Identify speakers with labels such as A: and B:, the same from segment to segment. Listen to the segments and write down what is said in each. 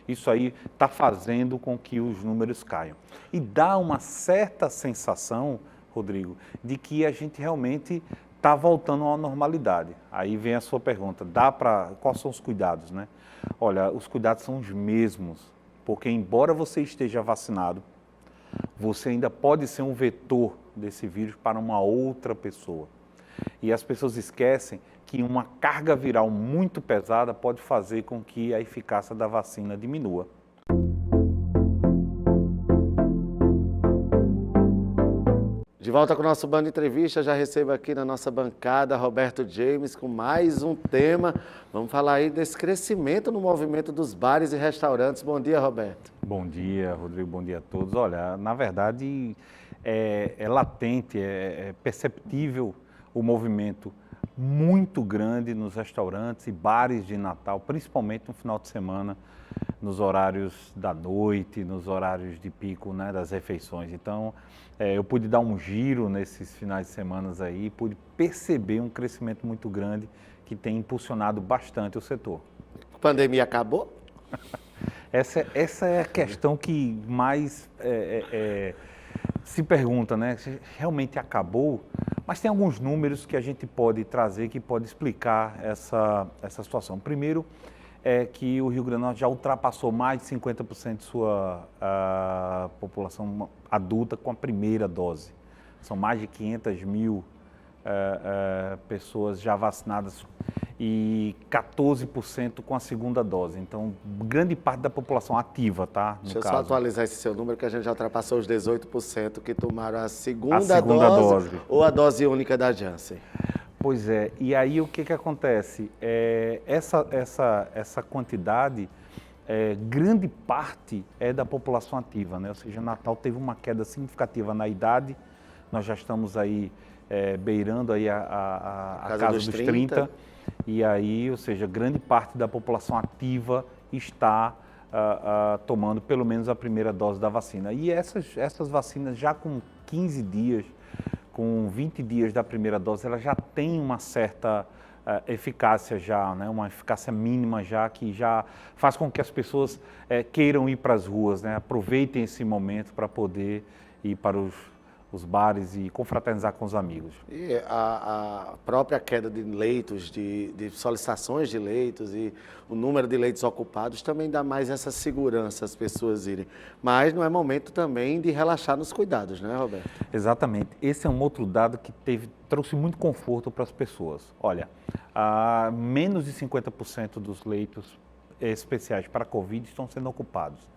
A: isso aí está fazendo com que os números caiam. E dá uma certa sensação, Rodrigo, de que a gente realmente está voltando à normalidade. Aí vem a sua pergunta, quais são os cuidados, né? Olha, os cuidados são os mesmos, porque embora você esteja vacinado, você ainda pode ser um vetor desse vírus para uma outra pessoa. E as pessoas esquecem que uma carga viral muito pesada pode fazer com que a eficácia da vacina diminua.
B: De volta com o nosso Band Entrevista, já recebo aqui na nossa bancada Roberto James com mais um tema. Vamos falar aí desse crescimento no movimento dos bares e restaurantes. Bom dia, Roberto.
A: Bom dia, Rodrigo, bom dia a todos. Olha, na verdade é latente, é perceptível o movimento muito grande nos restaurantes e bares de Natal, principalmente no final de semana, nos horários da noite, nos horários de pico, né, das refeições. Então, eu pude dar um giro nesses finais de semana aí, pude perceber um crescimento muito grande que tem impulsionado bastante o setor.
B: A pandemia acabou?
A: Essa é a questão que mais se pergunta, né? Se realmente acabou? Mas tem alguns números que a gente pode trazer que pode explicar essa situação. Primeiro é que o Rio Grande do Norte já ultrapassou mais de 50% de sua população adulta com a primeira dose. São mais de 500 mil pessoas já vacinadas e 14% com a segunda dose. Então, grande parte da população ativa, tá?
B: Deixa eu só atualizar esse seu número, que a gente já ultrapassou os 18% que tomaram a segunda dose ou a dose única da Janssen.
A: Pois é, e aí o que acontece? Essa quantidade, grande parte é da população ativa, né? Ou seja, Natal teve uma queda significativa na idade, nós já estamos aí beirando aí a casa dos 30. E aí, ou seja, grande parte da população ativa está tomando pelo menos a primeira dose da vacina. E essas vacinas já com 15 dias, com 20 dias da primeira dose, ela já tem uma certa eficácia já, né? Uma eficácia mínima já, que já faz com que as pessoas queiram ir para as ruas, né? Aproveitem esse momento para poder ir para os bares e confraternizar com os amigos.
B: E a própria queda de leitos, de solicitações de leitos e o número de leitos ocupados também dá mais essa segurança às pessoas irem. Mas não é momento também de relaxar nos cuidados, né, Roberto?
A: Exatamente. Esse é um outro dado que trouxe muito conforto para as pessoas. Olha, menos de 50% dos leitos especiais para a Covid estão sendo ocupados.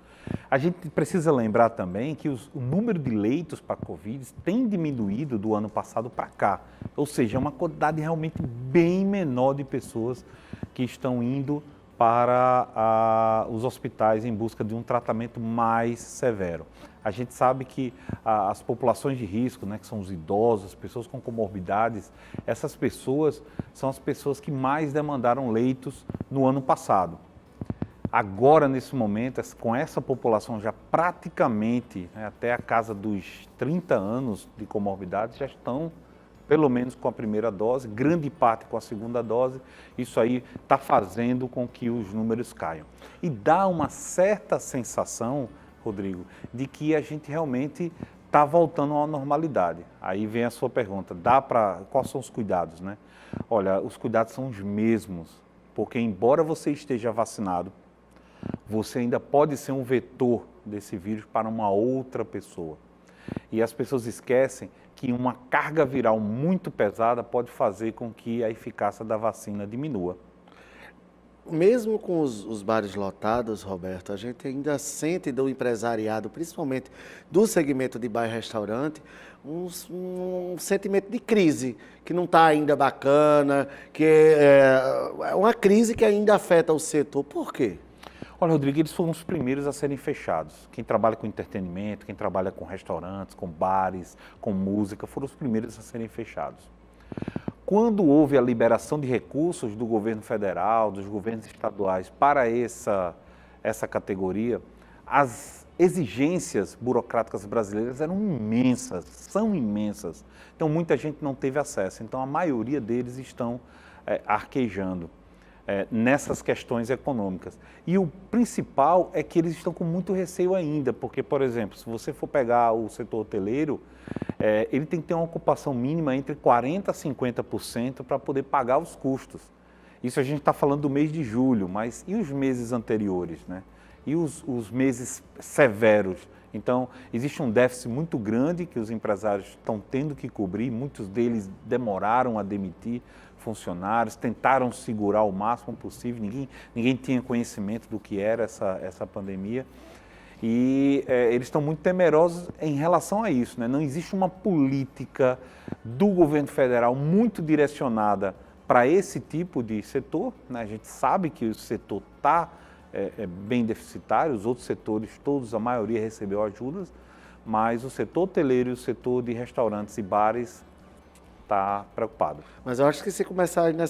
A: A gente precisa lembrar também que o número de leitos para a Covid tem diminuído do ano passado para cá. Ou seja, é uma quantidade realmente bem menor de pessoas que estão indo para os hospitais em busca de um tratamento mais severo. A gente sabe que as populações de risco, né, que são os idosos, as pessoas com comorbidades, essas pessoas são as pessoas que mais demandaram leitos no ano passado. Agora, nesse momento, com essa população já praticamente, né, até a casa dos 30 anos de comorbidade, já estão, pelo menos com a primeira dose, grande parte com a segunda dose, isso aí está fazendo com que os números caiam. E dá uma certa sensação, Rodrigo, de que a gente realmente está voltando à normalidade. Aí vem a sua pergunta, quais são os cuidados, né? Olha, os cuidados são os mesmos, porque embora você esteja vacinado, você ainda pode ser um vetor desse vírus para uma outra pessoa. E as pessoas esquecem que uma carga viral muito pesada pode fazer com que a eficácia da vacina diminua.
B: Mesmo com os bares lotados, Roberto, a gente ainda sente do empresariado, principalmente do segmento de bar e restaurante, um sentimento de crise, que não está ainda bacana, que é uma crise que ainda afeta o setor. Por quê?
A: Olha, Rodrigo, eles foram os primeiros a serem fechados. Quem trabalha com entretenimento, quem trabalha com restaurantes, com bares, com música, foram os primeiros a serem fechados. Quando houve a liberação de recursos do governo federal, dos governos estaduais para essa categoria, as exigências burocráticas brasileiras eram imensas, são imensas. Então, muita gente não teve acesso. Então, a maioria deles estão arquejando. nessas questões econômicas. E o principal é que eles estão com muito receio ainda, porque, por exemplo, se você for pegar o setor hoteleiro, ele tem que ter uma ocupação mínima entre 40% a 50% para poder pagar os custos. Isso a gente está falando do mês de julho, mas e os meses anteriores, né? E os meses severos? Então, existe um déficit muito grande que os empresários estão tendo que cobrir, muitos deles demoraram a demitir funcionários, tentaram segurar o máximo possível, ninguém tinha conhecimento do que era essa pandemia. E eles estão muito temerosos em relação a isso, né? Não existe uma política do governo federal muito direcionada para esse tipo de setor, né? A gente sabe que o setor está bem deficitário, os outros setores, todos, a maioria recebeu ajudas, mas o setor hoteleiro e o setor de restaurantes e bares está preocupado.
B: Mas eu acho que se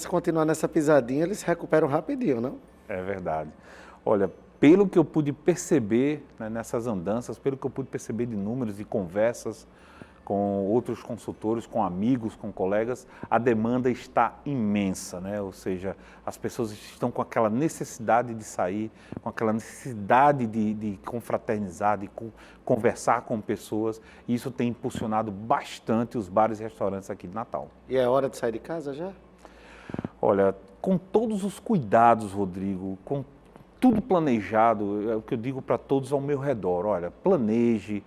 B: continuar nessa pisadinha, eles se recuperam rapidinho, não?
A: É verdade. Olha, pelo que eu pude perceber, né, nessas andanças, pelo que eu pude perceber de números, de conversas com outros consultores, com amigos, com colegas, a demanda está imensa, né? Ou seja, as pessoas estão com aquela necessidade de sair, com aquela necessidade de confraternizar, de conversar com pessoas, e isso tem impulsionado bastante os bares e restaurantes aqui de Natal.
B: E é hora de sair de casa já?
A: Olha, com todos os cuidados, Rodrigo, com tudo planejado, é o que eu digo para todos ao meu redor, olha, planeje,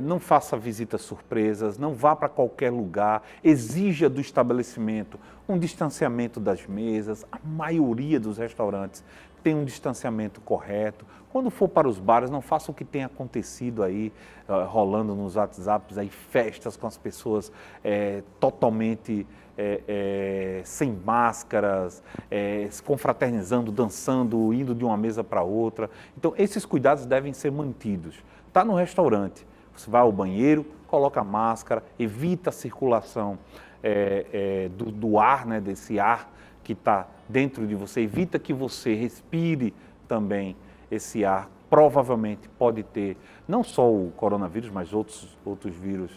A: não faça visitas surpresas, não vá para qualquer lugar, exija do estabelecimento um distanciamento das mesas, a maioria dos restaurantes tem um distanciamento correto. Quando for para os bares, não faça o que tem acontecido aí, rolando nos WhatsApps, aí, festas com as pessoas totalmente sem máscaras, se confraternizando, dançando, indo de uma mesa para outra. Então, esses cuidados devem ser mantidos. Está no restaurante, você vai ao banheiro, coloca a máscara, evita a circulação do ar, né, desse ar que está dentro de você, evita que você respire também esse ar. Provavelmente pode ter não só o coronavírus, mas outros vírus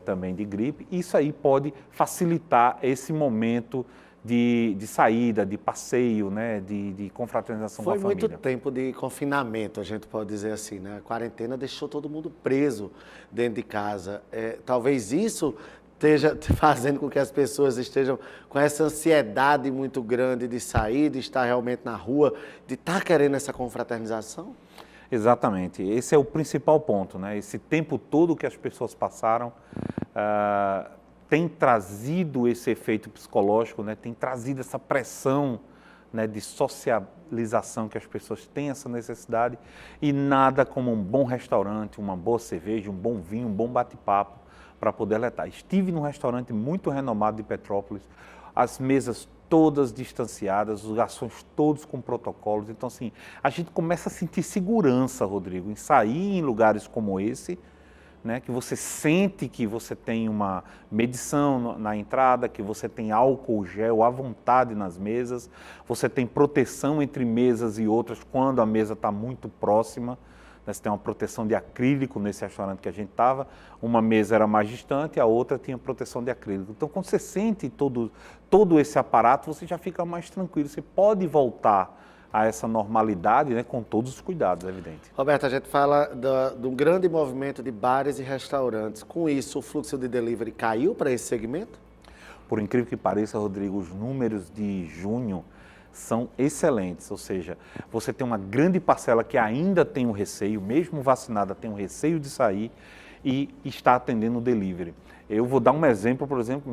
A: também de gripe. Isso aí pode facilitar esse momento de saída, de passeio, né, de confraternização com a família.
B: Foi muito tempo de confinamento, a gente pode dizer assim, né? A quarentena deixou todo mundo preso dentro de casa. Talvez isso esteja fazendo com que as pessoas estejam com essa ansiedade muito grande de sair, de estar realmente na rua, de estar querendo essa confraternização?
A: Exatamente, esse é o principal ponto, né? Esse tempo todo que as pessoas passaram tem trazido esse efeito psicológico, né? Tem trazido essa pressão, né, de socialização que as pessoas têm essa necessidade, e nada como um bom restaurante, uma boa cerveja, um bom vinho, um bom bate-papo para poder alertar. Estive num restaurante muito renomado de Petrópolis, as mesas todas distanciadas, os garçons todos com protocolos. Então, assim, a gente começa a sentir segurança, Rodrigo, em sair em lugares como esse, né, que você sente que você tem uma medição na entrada, que você tem álcool gel à vontade nas mesas, você tem proteção entre mesas e outras quando a mesa está muito próxima. Você tem uma proteção de acrílico nesse restaurante que a gente estava, uma mesa era mais distante, a outra tinha proteção de acrílico. Então, quando você sente todo esse aparato, você já fica mais tranquilo, você pode voltar a essa normalidade, né, com todos os cuidados, é evidente.
B: Roberto, a gente fala de um grande movimento de bares e restaurantes. Com isso, o fluxo de delivery caiu para esse segmento?
A: Por incrível que pareça, Rodrigo, os números de junho são excelentes, ou seja, você tem uma grande parcela que ainda tem o receio, mesmo vacinada tem o receio de sair e está atendendo o delivery. Eu vou dar um exemplo, por exemplo,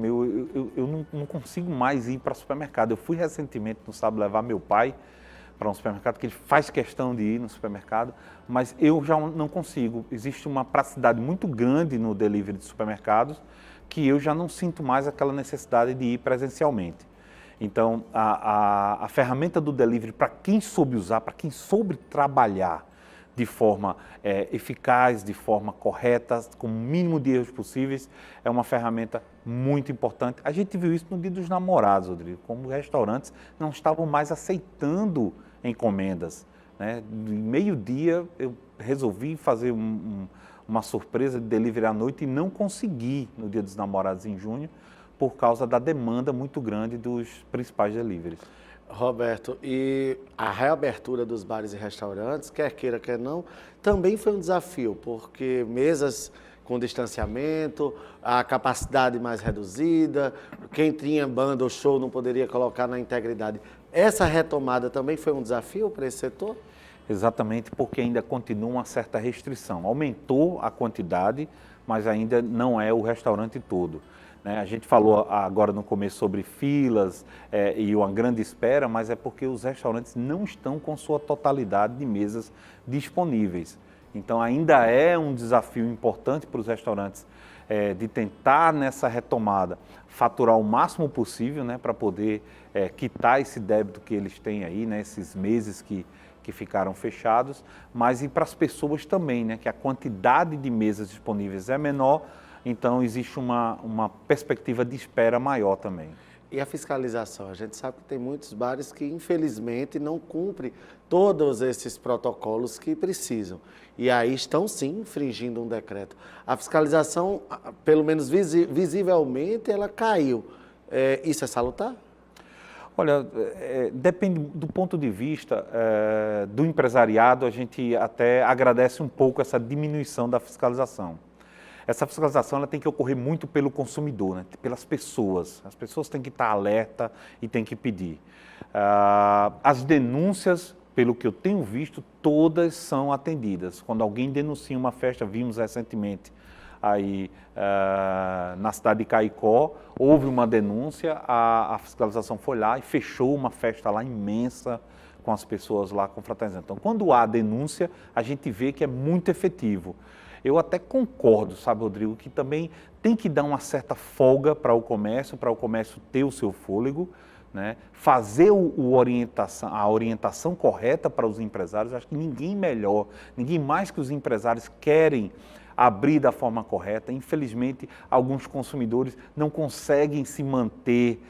A: eu não consigo mais ir para supermercado. Eu fui recentemente, no sábado, levar meu pai para um supermercado, que ele faz questão de ir no supermercado, mas eu já não consigo. Existe uma praticidade muito grande no delivery de supermercados que eu já não sinto mais aquela necessidade de ir presencialmente. Então, a ferramenta do delivery, para quem soube usar, para quem soube trabalhar de forma eficaz, de forma correta, com o mínimo de erros possíveis, é uma ferramenta muito importante. A gente viu isso no Dia dos Namorados, Rodrigo, como restaurantes não estavam mais aceitando encomendas, né? Meio-dia eu resolvi fazer uma surpresa de delivery à noite e não consegui no Dia dos Namorados em junho, por causa da demanda muito grande dos principais deliveries.
B: Roberto, e a reabertura dos bares e restaurantes, quer queira, quer não, também foi um desafio, porque mesas com distanciamento, a capacidade mais reduzida, quem tinha banda ou show não poderia colocar na integridade. Essa retomada também foi um desafio para esse setor?
A: Exatamente, porque ainda continua uma certa restrição. Aumentou a quantidade, mas ainda não é o restaurante todo. A gente falou agora no começo sobre filas e uma grande espera, mas é porque os restaurantes não estão com sua totalidade de mesas disponíveis. Então ainda é um desafio importante para os restaurantes de tentar nessa retomada faturar o máximo possível, para poder quitar esse débito que eles têm aí, esses meses que ficaram fechados, mas e para as pessoas também, que a quantidade de mesas disponíveis é menor. Então, existe uma perspectiva de espera maior também.
B: E a fiscalização? A gente sabe que tem muitos bares que, infelizmente, não cumprem todos esses protocolos que precisam. E aí estão, sim, infringindo um decreto. A fiscalização, pelo menos visivelmente, ela caiu. Isso é salutar?
A: Olha, depende do ponto de vista do empresariado, a gente até agradece um pouco essa diminuição da fiscalização. Essa fiscalização ela tem que ocorrer muito pelo consumidor, pelas pessoas. As pessoas têm que estar alerta e têm que pedir. As denúncias, pelo que eu tenho visto, todas são atendidas. Quando alguém denuncia uma festa, vimos recentemente aí na cidade de Caicó, houve uma denúncia, a fiscalização foi lá e fechou uma festa lá imensa, com as pessoas lá confraternizando. Então, quando há denúncia, a gente vê que é muito efetivo. Eu até concordo, sabe, Rodrigo, que também tem que dar uma certa folga para o comércio ter o seu fôlego, fazer a orientação correta para os empresários. Acho que ninguém melhor, ninguém mais que os empresários querem abrir da forma correta. Infelizmente, alguns consumidores não conseguem se manter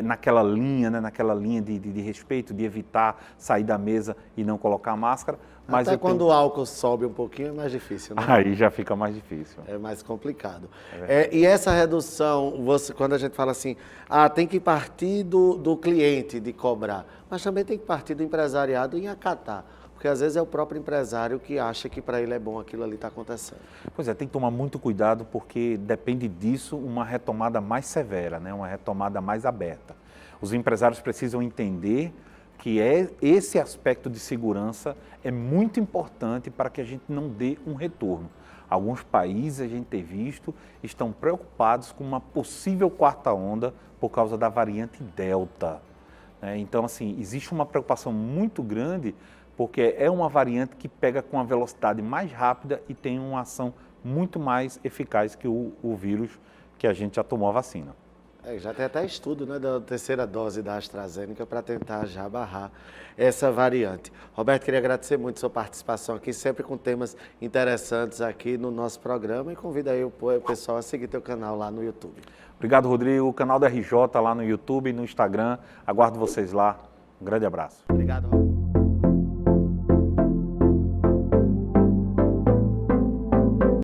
A: naquela linha, de respeito, de evitar sair da mesa e não colocar máscara. Mas
B: até quando o álcool sobe um pouquinho é mais difícil,
A: Aí já fica mais difícil.
B: É mais complicado. E essa redução, quando a gente fala assim, tem que partir do cliente de cobrar, mas também tem que partir do empresariado em acatar. Porque às vezes é o próprio empresário que acha que para ele é bom aquilo ali está acontecendo.
A: Pois tem que tomar muito cuidado porque depende disso uma retomada mais severa, uma retomada mais aberta. Os empresários precisam entender que esse aspecto de segurança é muito importante para que a gente não dê um retorno. Alguns países, a gente tem visto, estão preocupados com uma possível quarta onda por causa da variante Delta. Então, assim, existe uma preocupação muito grande porque é uma variante que pega com uma velocidade mais rápida e tem uma ação muito mais eficaz que o vírus que a gente já tomou a vacina.
B: Já tem até estudo da terceira dose da AstraZeneca para tentar já barrar essa variante. Roberto, queria agradecer muito a sua participação aqui, sempre com temas interessantes aqui no nosso programa e convido aí o pessoal a seguir teu canal lá no YouTube.
A: Obrigado, Rodrigo. O canal da RJ lá no YouTube e no Instagram. Aguardo vocês lá. Um grande abraço.
B: Obrigado, Roberto.